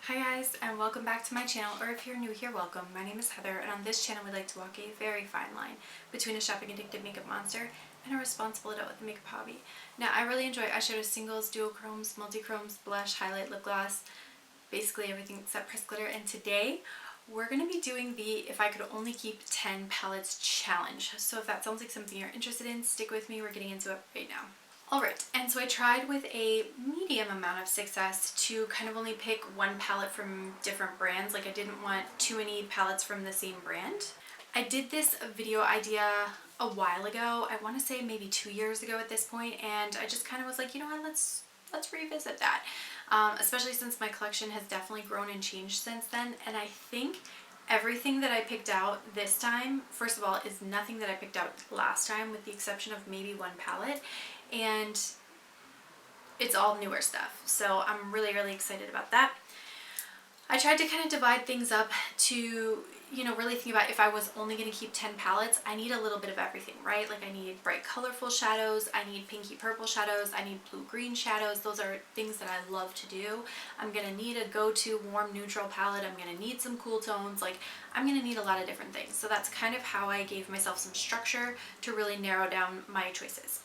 Hi guys, and welcome back to my channel, or if you're new here, welcome. My name is Heather, and on this channel we like to walk a very fine line between a shopping addicted makeup monster and a responsible adult with a makeup hobby. Now, I really enjoy eyeshadow singles, duochromes, multichromes, blush, highlight, lip gloss, basically everything except pressed glitter, and today we're going to be doing the If I Could Only Keep 10 Palettes challenge. So if that sounds like something you're interested in, stick with me, we're getting into it right now. Alright, and so I tried with a medium amount of success to kind of only pick one palette from different brands. Like I didn't want too many palettes from the same brand. I did this video idea a while ago. I want to say maybe 2 years ago at this point, and I just kind of was like, you know what, let's revisit that. Especially since my collection has definitely grown and changed since then, and I think everything that I picked out this time, first of all, is nothing that I picked out last time with the exception of maybe one palette, and it's all newer stuff. So I'm really excited about that. I tried to kind of divide things up to, really think about if I was only going to keep 10 palettes, I need a little bit of everything, right? Like I need bright colorful shadows, I need pinky purple shadows, I need blue green shadows. Those are things that I love to do. I'm going to need a go-to warm neutral palette. I'm going to need some cool tones. Like I'm going to need a lot of different things. So that's kind of how I gave myself some structure to really narrow down my choices.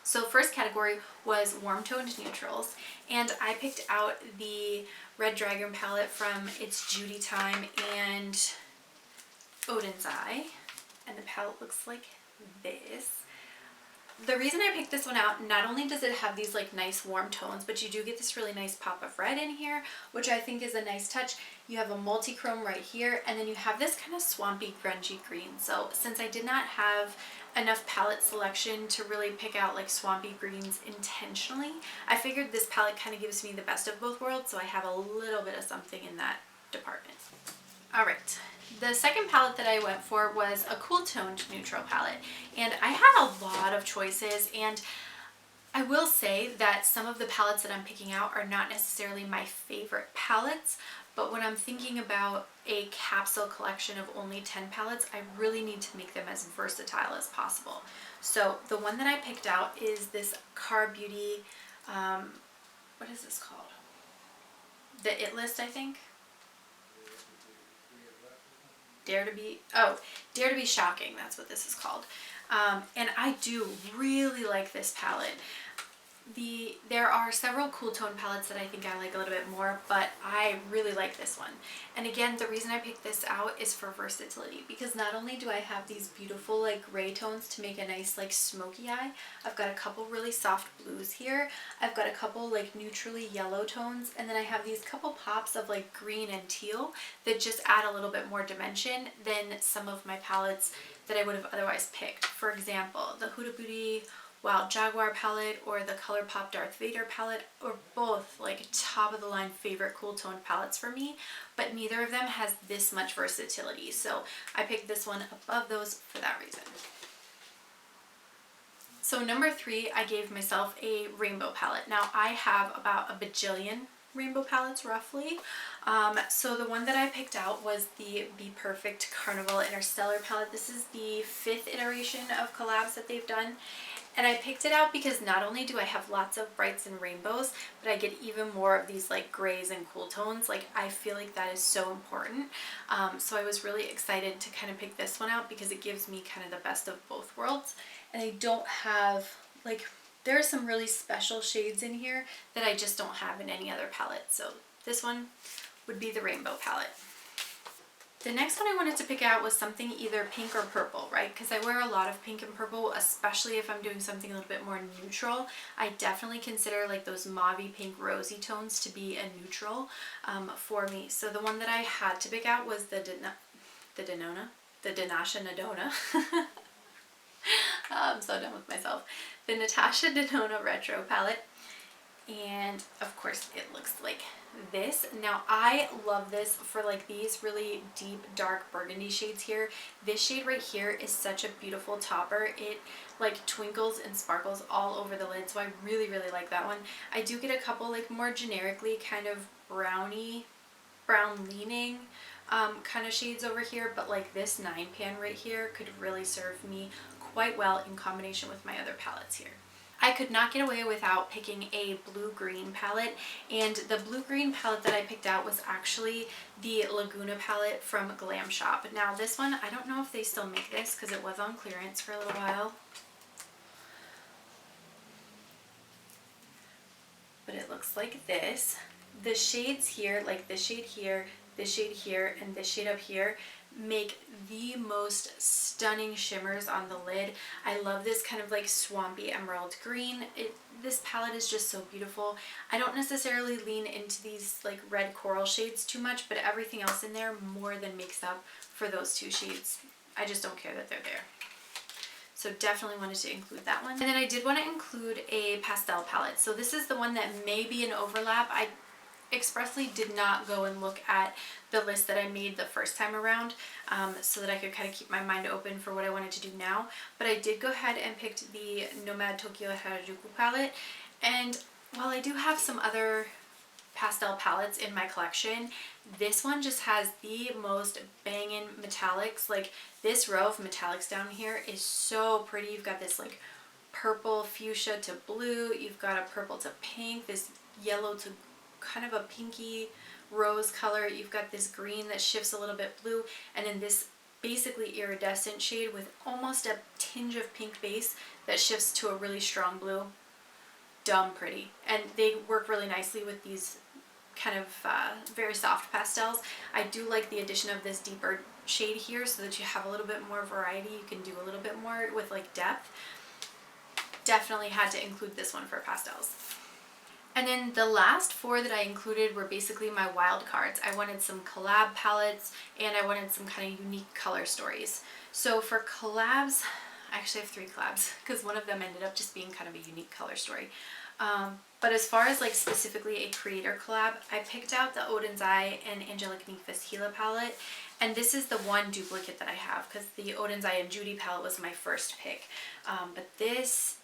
So first category was warm toned neutrals, and I picked out the Red Dragon palette from It's Judy Time and Odin's Eye, and the palette looks like this. The reason I picked this one out, not only does it have these like nice warm tones, but you do get this really nice pop of red in here, which I think is a nice touch. You have a multi-chrome right here, and then you have this kind of swampy grungy green. So since I did not have enough palette selection to really pick out like swampy greens intentionally, I figured this palette kind of gives me the best of both worlds, so I have a little bit of something in that department. Alright, the second palette that I went for was a cool toned neutral palette, and I had a lot of choices, and I will say that some of the palettes that I'm picking out are not necessarily my favorite palettes, but when I'm thinking about a capsule collection of only 10 palettes, I really need to make them as versatile as possible. So the one that I picked out is this Car Beauty, what is this called? The It List, I think. Dare to Be Shocking, that's what this is called. And I do really like this palette. There are several cool tone palettes that I think I like a little bit more, but I really like this one. And again, the reason I picked this out is for versatility, because not only do I have these beautiful like gray tones to make a nice like smoky eye, I've got a couple really soft blues here, I've got a couple like neutrally yellow tones, and then I have these couple pops of like green and teal that just add a little bit more dimension than some of my palettes that I would have otherwise picked. For example, the Huda Beauty Wild Jaguar palette or the ColourPop Darth Vader palette are both like top of the line favorite cool toned palettes for me, but neither of them has this much versatility. So I picked this one above those for that reason. So number 3, I gave myself a rainbow palette. Now I have about a bajillion rainbow palettes roughly. So the one that I picked out was the Be Perfect Carnival Interstellar palette. This is the 5th iteration of collabs that they've done. And I picked it out because not only do I have lots of brights and rainbows, but I get even more of these like grays and cool tones. Like I feel like that is so important. So I was really excited to kind of pick this one out because it gives me kind of the best of both worlds. And I don't have like, there are some really special shades in here that I just don't have in any other palette. So this one would be the rainbow palette. The next one I wanted to pick out was something either pink or purple, right? Because I wear a lot of pink and purple, especially if I'm doing something a little bit more neutral. I definitely consider like those mauvey pink rosy tones to be a neutral for me. So the one that I had to pick out was the Natasha Nadona. I'm so done with myself. The Natasha Denona Retro palette. And of course it looks like this. Now I love this for like these really deep dark burgundy shades here. This shade right here is such a beautiful topper. It like twinkles and sparkles all over the lid, so I really like that one. I do get a couple like more generically kind of brown leaning kind of shades over here, but like this 9 pan right here could really serve me quite well in combination with my other palettes here. I could not get away without picking a blue-green palette, and the blue-green palette that I picked out was actually the Laguna palette from Glam Shop. Now this one, I don't know if they still make this because it was on clearance for a little while. But it looks like this. The shades here, like this shade here, this shade here, and this shade up here, make the most stunning shimmers on the lid. I love this kind of like swampy emerald green. This palette is just so beautiful. I don't necessarily lean into these like red coral shades too much, but everything else in there more than makes up for those two shades. I just don't care that they're there. So definitely wanted to include that one. And then I did want to include a pastel palette. So this is the one that may be an overlap. I expressly did not go and look at the list that I made the first time around so that I could kind of keep my mind open for what I wanted to do now. But I did go ahead and picked the Nomad Tokyo Harajuku palette. And while I do have some other pastel palettes in my collection, this one just has the most banging metallics. Like this row of metallics down here is so pretty. You've got this like purple fuchsia to blue, you've got a purple to pink, this yellow to kind of a pinky rose color, you've got this green that shifts a little bit blue, and then this basically iridescent shade with almost a tinge of pink base that shifts to a really strong blue. Dumb pretty. And they work really nicely with these kind of very soft pastels. I do like the addition of this deeper shade here so that you have a little bit more variety. You can do a little bit more with like depth. Definitely had to include this one for pastels. And then the last four that I included were basically my wild cards. I wanted some collab palettes and I wanted some kind of unique color stories. So for collabs, I actually have 3 collabs because one of them ended up just being kind of a unique color story. But as far as like specifically a creator collab, I picked out the Odin's Eye and Angelic Nymphis Gila palette. And this is the one duplicate that I have because the Odin's Eye and Judy palette was my first pick. But this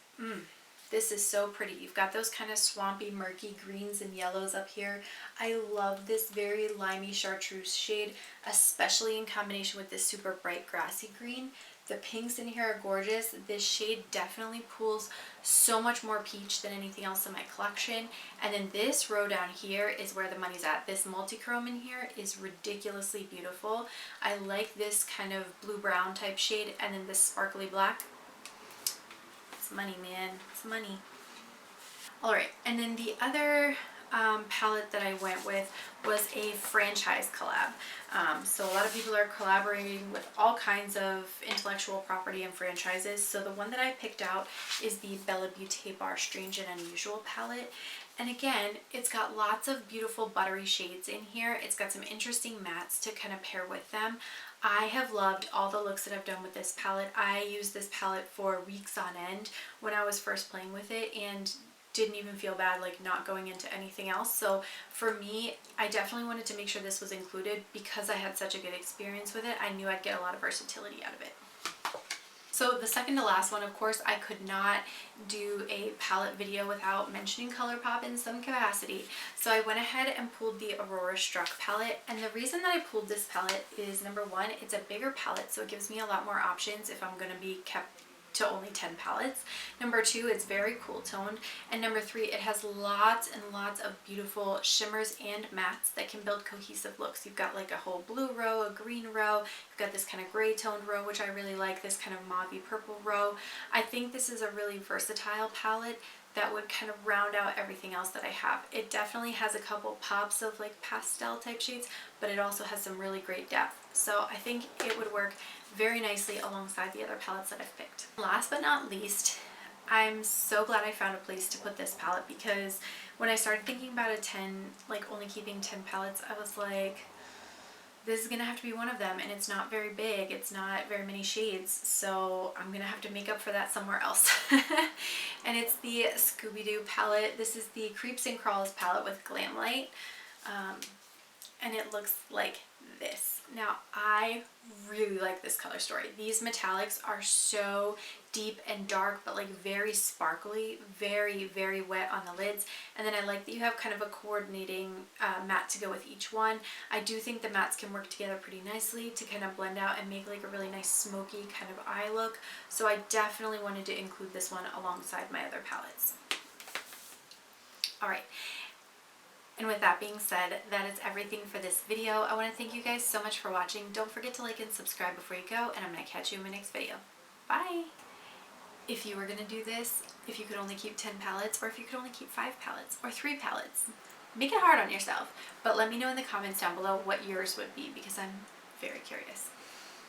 is so pretty. You've got those kind of swampy, murky greens and yellows up here. I love this very limey chartreuse shade, especially in combination with this super bright grassy green. The pinks in here are gorgeous. This shade definitely pulls so much more peach than anything else in my collection. And then this row down here is where the money's at. This multi-chrome in here is ridiculously beautiful. I like this kind of blue-brown type shade, and then this sparkly black. It's money, man. It's money. Alright, and then the other palette that I went with was a franchise collab. So a lot of people are collaborating with all kinds of intellectual property and franchises. So the one that I picked out is the Bella Beauté Bar Strange and Unusual palette. And again, it's got lots of beautiful buttery shades in here. It's got some interesting mattes to kind of pair with them. I have loved all the looks that I've done with this palette. I used this palette for weeks on end when I was first playing with it and didn't even feel bad like not going into anything else. So for me, I definitely wanted to make sure this was included because I had such a good experience with it. I knew I'd get a lot of versatility out of it. So the second to last one, of course, I could not do a palette video without mentioning ColourPop in some capacity. So I went ahead and pulled the Aurora Strike palette. And the reason that I pulled this palette is, number one, it's a bigger palette, so it gives me a lot more options if I'm going to be kept to only 10 palettes. Number two, it's very cool toned. And number three, it has lots and lots of beautiful shimmers and mattes that can build cohesive looks. You've got like a whole blue row, a green row, you've got this kind of gray toned row, which I really like, this kind of mauvey purple row. I think this is a really versatile palette that would kind of round out everything else that I have. It definitely has a couple pops of like pastel type shades, but it also has some really great depth. So I think it would work very nicely alongside the other palettes that I've picked. Last but not least, I'm so glad I found a place to put this palette because when I started thinking about only keeping 10 palettes, I was like, this is gonna have to be one of them, and it's not very big, it's not very many shades, so I'm gonna have to make up for that somewhere else. And it's the Scooby-Doo palette. This is the Creeps and Crawls palette with Glam Light. and it looks like this. Now, I really like this color story. These metallics are so deep and dark, but like very sparkly, very, very wet on the lids. And then I like that you have kind of a coordinating matte to go with each one. I do think the mattes can work together pretty nicely to kind of blend out and make like a really nice smoky kind of eye look. So I definitely wanted to include this one alongside my other palettes. All right. And with that being said, that is everything for this video. I want to thank you guys so much for watching. Don't forget to like and subscribe before you go, and I'm going to catch you in my next video. Bye! If you were going to do this, if you could only keep 10 palettes, or if you could only keep 5 palettes, or 3 palettes, make it hard on yourself. But let me know in the comments down below what yours would be, because I'm very curious.